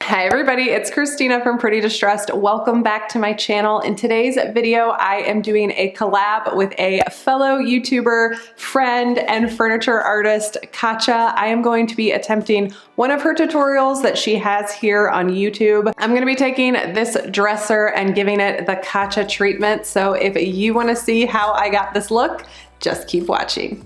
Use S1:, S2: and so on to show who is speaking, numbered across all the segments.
S1: Hi everybody, it's Christina from Pretty Distressed. Welcome back to my channel. In today's video, I am doing a collab with a fellow YouTuber, friend, and furniture artist, Kacha. I am going to be attempting one of her tutorials that she has here on YouTube. I'm gonna be taking this dresser and giving it the Kacha treatment. So if you wanna see how I got this look, just keep watching.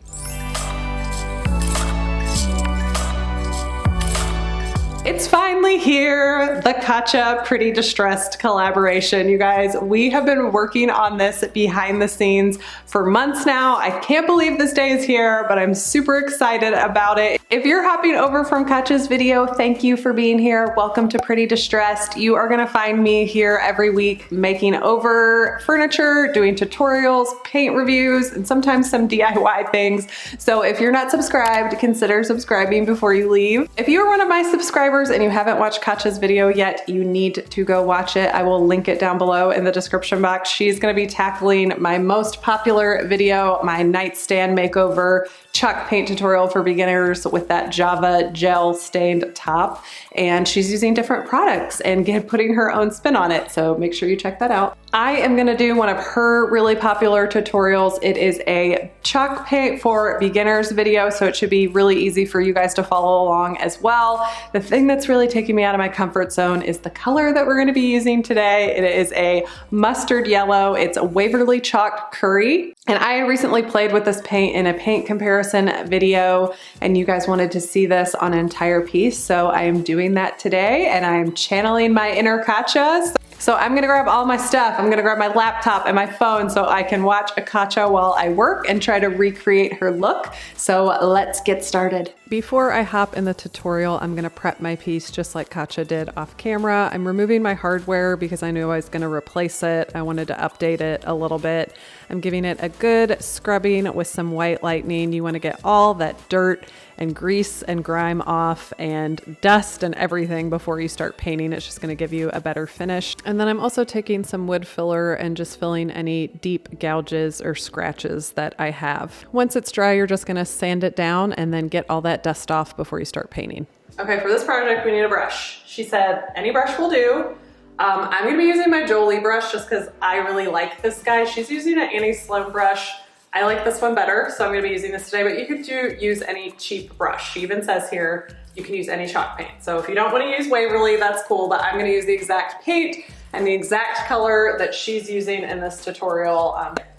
S1: It's finally here, the Kacha Pretty Distressed collaboration. You guys, we have been working on this behind the scenes for months now. I can't believe this day is here, but I'm super excited about it. If you're hopping over from Kacha's video, thank you for being here. Welcome to Pretty Distressed. You are gonna find me here every week making over furniture, doing tutorials, paint reviews, and sometimes some DIY things. So if you're not subscribed, consider subscribing before you leave. If you are one of my subscribers and you haven't watched Kacha's video yet, you need to go watch it. I will link it down below in the description box. She's gonna be tackling my most popular video, my nightstand makeover chalk paint tutorial for beginners with that Java gel stained top. And she's using different products and putting her own spin on it. So make sure you check that out. I am gonna do one of her really popular tutorials. It is a chalk paint for beginners video, so it should be really easy for you guys to follow along as well. The thing that's really taking me out of my comfort zone is the color that we're gonna be using today. It is a mustard yellow. It's a Waverly Chalk Curry. And I recently played with this paint in a paint comparison video, and you guys wanted to see this on an entire piece. So I am doing that today, and I'm channeling my inner Kacha. So I'm gonna grab all my stuff. I'm gonna grab my laptop and my phone so I can watch a Kacha while I work and try to recreate her look. So let's get started. Before I hop in the tutorial, I'm gonna prep my piece just like Kacha did off camera. I'm removing my hardware because I knew I was gonna replace it. I wanted to update it a little bit. I'm giving it a good scrubbing with some white lightning. You wanna get all that dirt and grease and grime off and dust and everything before you start painting. It's just gonna give you a better finish. And then I'm also taking some wood filler and just filling any deep gouges or scratches that I have. Once it's dry, you're just gonna sand it down and then get all that dust off before you start painting. Okay, for this project, we need a brush. She said any brush will do. I'm gonna be using my Jolie brush just because I really like this guy. She's using an Annie Sloan brush. I like this one better, so I'm gonna be using this today, but you could use any cheap brush. She even says here, you can use any chalk paint. So if you don't wanna use Waverly, that's cool, but I'm gonna use the exact paint and the exact color that she's using in this tutorial,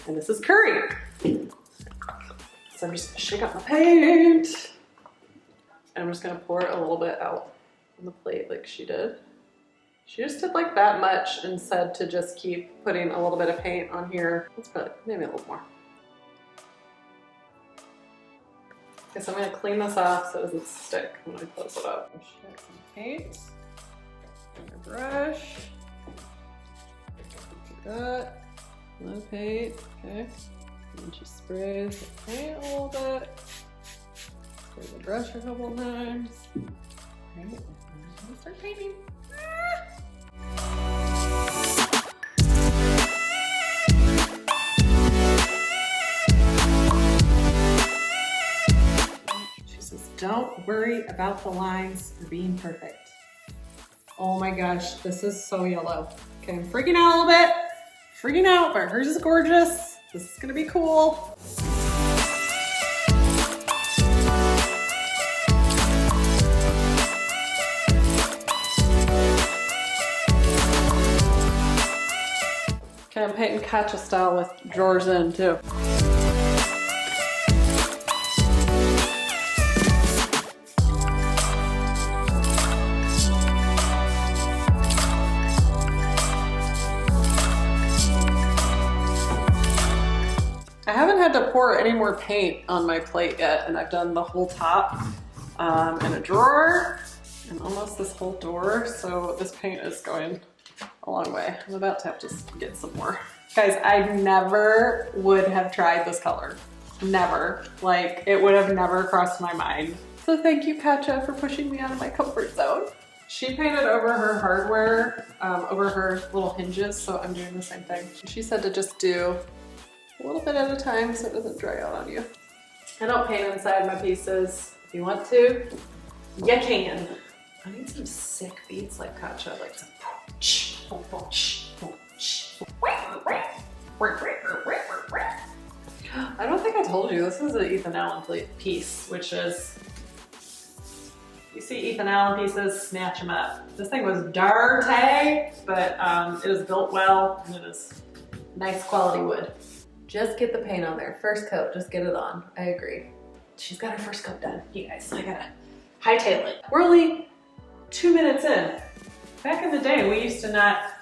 S1: and this is Curry. So I'm just gonna shake up my paint. And I'm just gonna pour a little bit out on the plate like she did. She just did like that much and said to just keep putting a little bit of paint on here. Let's put maybe a little more. Okay, so I'm gonna clean this off so it doesn't stick when I close it up. Shake some paint. And a brush. Like that. A little paint. Okay. And she sprays the paint a little bit. Spray the brush a couple times. Okay, and start painting. She says, don't worry about the lines for being perfect. Oh my gosh, this is so yellow. Okay, I'm freaking out a little bit. Freaking out, but hers is gorgeous. This is gonna be cool. Okay, I'm painting Kacha style with drawers in too. I haven't had to pour any more paint on my plate yet, and I've done the whole top and a drawer and almost this whole door, so this paint is going a long way. I'm about to have to get some more. Guys, I never would have tried this color. Never. Like, it would have never crossed my mind. So thank you, Kacha, for pushing me out of my comfort zone. She painted over her hardware, over her little hinges, so I'm doing the same thing. She said to just do a little bit at a time so it doesn't dry out on you. I don't paint inside my pieces. If you want to, you can. I need some sick beats like kacha, like some. I don't think I told you, this is an Ethan Allen piece, which is, you see Ethan Allen pieces, snatch them up. This thing was dirty, but it is built well and it is nice quality wood. Just get the paint on there. First coat, just get it on. I agree. She's got her first coat done. You guys, I gotta hightail it. We're only 2 minutes in. Back in the day, we used to not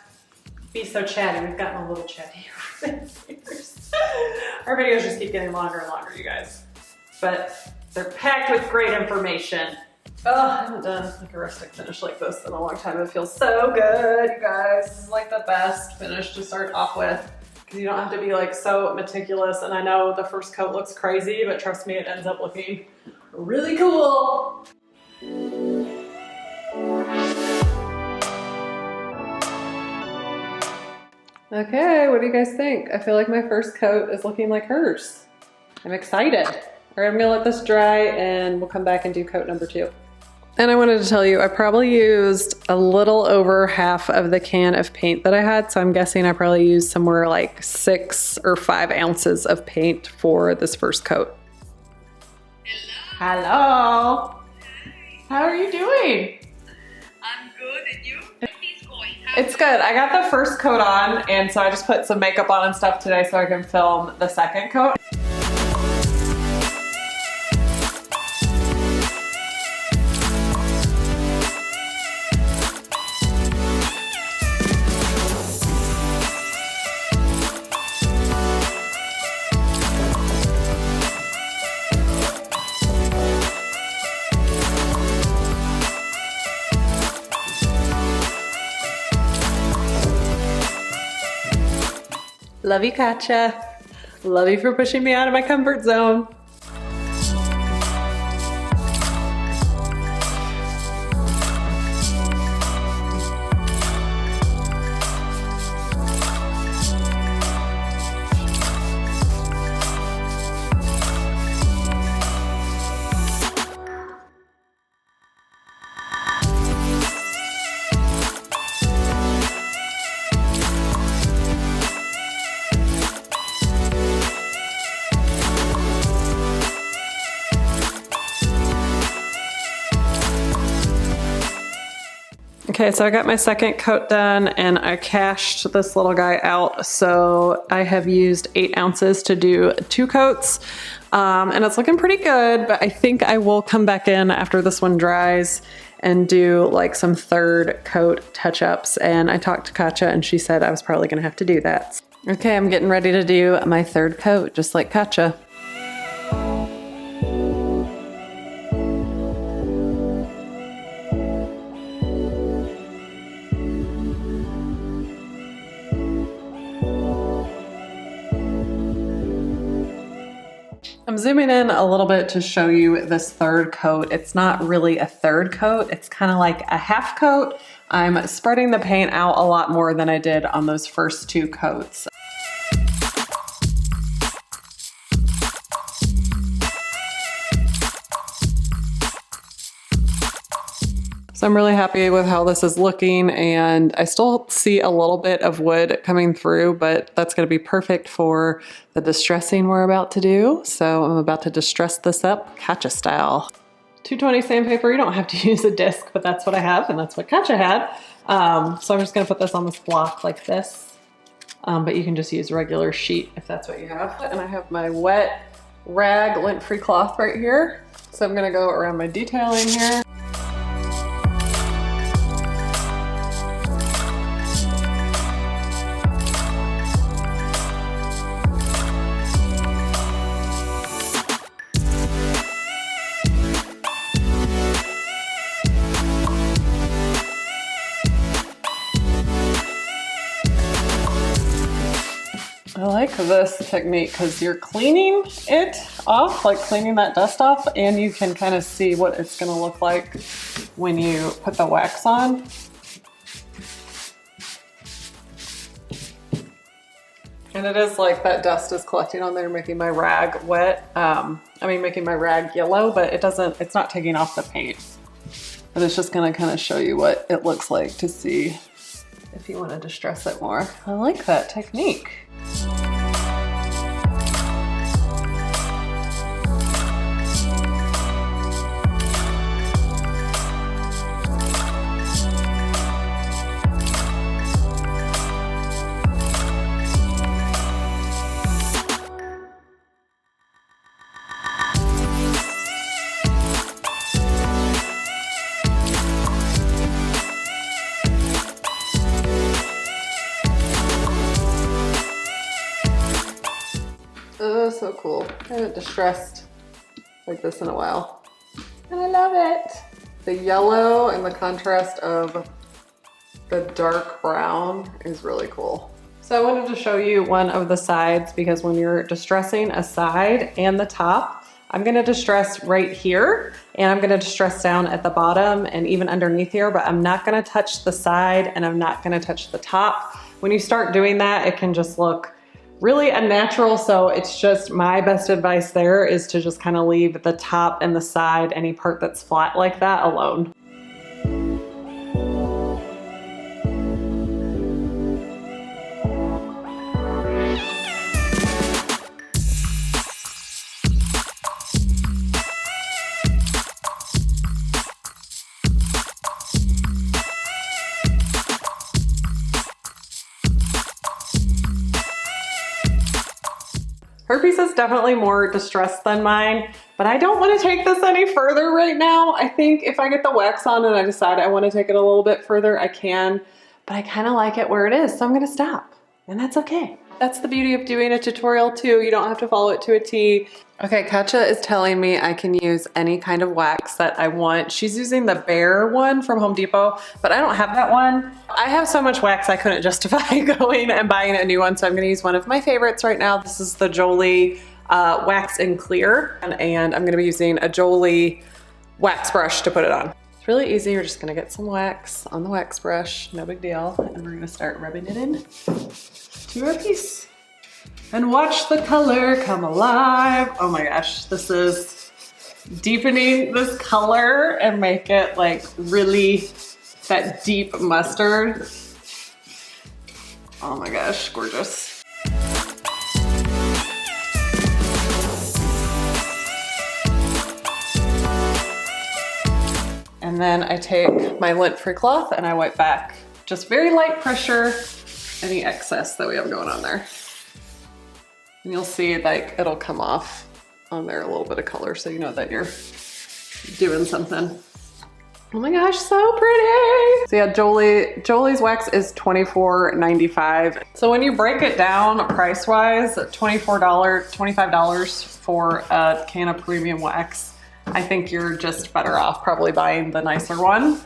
S1: be so chatty. We've gotten a little chatty over the years. Our videos just keep getting longer and longer, you guys. But they're packed with great information. Oh, I haven't done like a rustic finish like this in a long time. It feels so good, you guys. This is like the best finish to start off with. You don't have to be like so meticulous, and I know the first coat looks crazy, but trust me, it ends up looking really cool. Okay, what do you guys think? I feel like my first coat is looking like hers. I'm excited. All right, I'm gonna let this dry and we'll come back and do coat number 2. And I wanted to tell you, I probably used a little over half of the can of paint that I had. So I'm guessing I probably used somewhere like 6 or 5 ounces of paint for this first coat. Hello. Hello.
S2: Hi.
S1: How are you doing?
S2: I'm good, and you? It's going.
S1: It's good. I got the first coat on, and so I just put some makeup on and stuff today so I can film the second coat. Love you, Kacha. Love you for pushing me out of my comfort zone. Okay, so I got my second coat done and I cashed this little guy out. So I have used 8 ounces to do 2 coats and it's looking pretty good, but I think I will come back in after this one dries and do like some third coat touch-ups. And I talked to Kacha and she said I was probably gonna have to do that. Okay, I'm getting ready to do my third coat, just like Kacha. I'm zooming in a little bit to show you this third coat. It's not really a third coat. It's kind of like a half coat. I'm spreading the paint out a lot more than I did on those first 2 coats. So I'm really happy with how this is looking, and I still see a little bit of wood coming through, but that's gonna be perfect for the distressing we're about to do. So I'm about to distress this up, Kacha style. 220 sandpaper, you don't have to use a disc, but that's what I have, and that's what Kacha had. So I'm just gonna put this on this block like this, but you can just use a regular sheet if that's what you have. And I have my wet rag lint-free cloth right here. So I'm gonna go around my detailing here. I like this technique because you're cleaning it off, like cleaning that dust off, and you can kind of see what it's going to look like when you put the wax on. And it is like that dust is collecting on there, making my rag wet. Making my rag yellow, but it's not taking off the paint. but it's just gonna kind of show you what it looks like to see if you want to distress it more. I like that technique. Oh, so cool. I haven't distressed like this in a while. And I love it. The yellow and the contrast of the dark brown is really cool. So I wanted to show you one of the sides because when you're distressing a side and the top, I'm gonna distress right here and I'm gonna distress down at the bottom and even underneath here, but I'm not gonna touch the side and I'm not gonna touch the top. When you start doing that, it can just look really unnatural. So it's just my best advice there is to just kind of leave the top and the side, any part that's flat like that, alone. Her piece is definitely more distressed than mine, but I don't want to take this any further right now. I think if I get the wax on and I decide I want to take it a little bit further, I can, but I kind of like it where it is, so I'm going to stop, and that's okay. That's the beauty of doing a tutorial too. You don't have to follow it to a T. Okay, Kacha is telling me I can use any kind of wax that I want. She's using the Bear one from Home Depot, but I don't have that one. I have so much wax I couldn't justify going and buying a new one, so I'm gonna use one of my favorites right now. This is the Jolie Wax in Clear, and I'm gonna be using a Jolie wax brush to put it on. It's really easy. You're just gonna get some wax on the wax brush, no big deal, and we're gonna start rubbing it in to our piece. And watch the color come alive. Oh my gosh, this is deepening this color and make it like really that deep mustard. Oh my gosh, gorgeous. And then I take my lint-free cloth and I wipe back, just very light pressure, any excess that we have going on there. And you'll see like it'll come off on there a little bit of color so you know that you're doing something. Oh my gosh, so pretty. So yeah, Jolie's wax is $24.95. So when you break it down price-wise, $25 for a can of premium wax, I think you're just better off probably buying the nicer one.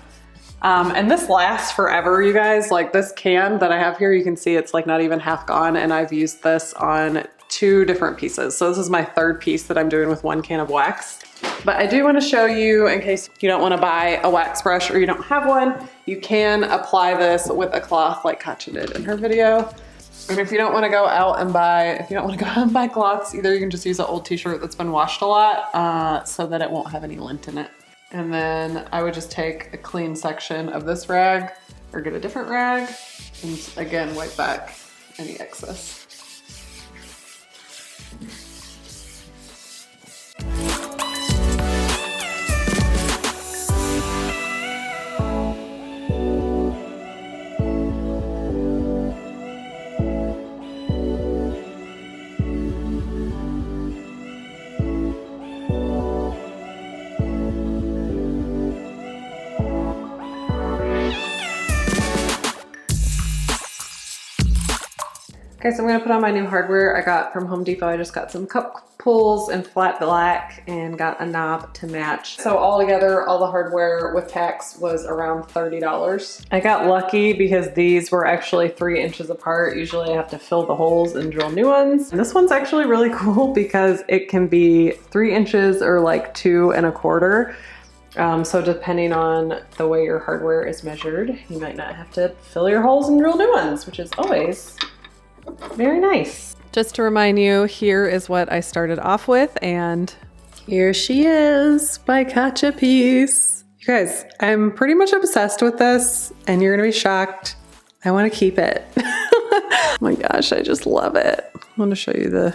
S1: And this lasts forever, you guys. Like this can that I have here, you can see it's like not even half gone, and I've used this on 2 different pieces. So this is my 3rd piece that I'm doing with 1 can of wax. But I do want to show you, in case you don't want to buy a wax brush or you don't have one, you can apply this with a cloth like Kacha did in her video. And if you don't want to go out and buy, cloths, either you can just use an old t-shirt that's been washed a lot so that it won't have any lint in it. And then I would just take a clean section of this rag or get a different rag and again, wipe back any excess. Okay, so I'm gonna put on my new hardware I got from Home Depot. I just got some cup pulls in flat black and got a knob to match. So all together, all the hardware with tax was around $30. I got lucky because these were actually 3 inches apart. Usually I have to fill the holes and drill new ones. And this one's actually really cool because it can be 3 inches or like 2 1/4. So depending on the way your hardware is measured, you might not have to fill your holes and drill new ones, which is always very nice. Just to remind you, here is what I started off with, and here she is, my Kacha piece. You guys, I'm pretty much obsessed with this and you're gonna be shocked. I wanna keep it. Oh my gosh, I just love it. I want to show you the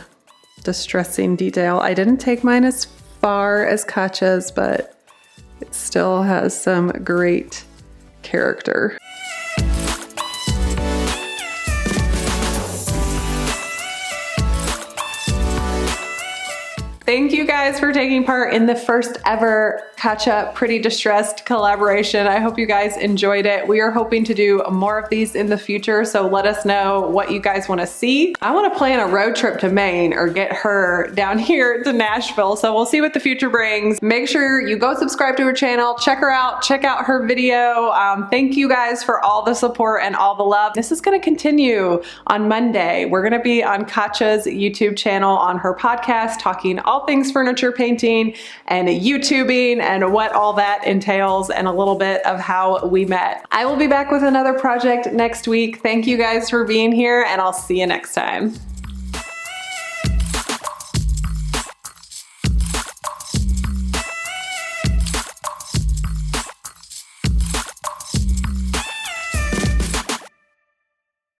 S1: distressing detail. I didn't take mine as far as Kacha's, but it still has some great character. Thank you guys for taking part in the first ever Kacha Pretty Distressed collaboration. I hope you guys enjoyed it. We are hoping to do more of these in the future, so let us know what you guys want to see. I want to plan a road trip to Maine or get her down here to Nashville, so we'll see what the future brings. Make sure you go subscribe to her channel, check her out, check out her video. Thank you guys for all the support and all the love. This is going to continue on Monday. We're going to be on Kacha's YouTube channel on her podcast talking all things furniture painting and YouTubing and what all that entails and a little bit of how we met. I will be back with another project next week. Thank you guys for being here and I'll see you next time.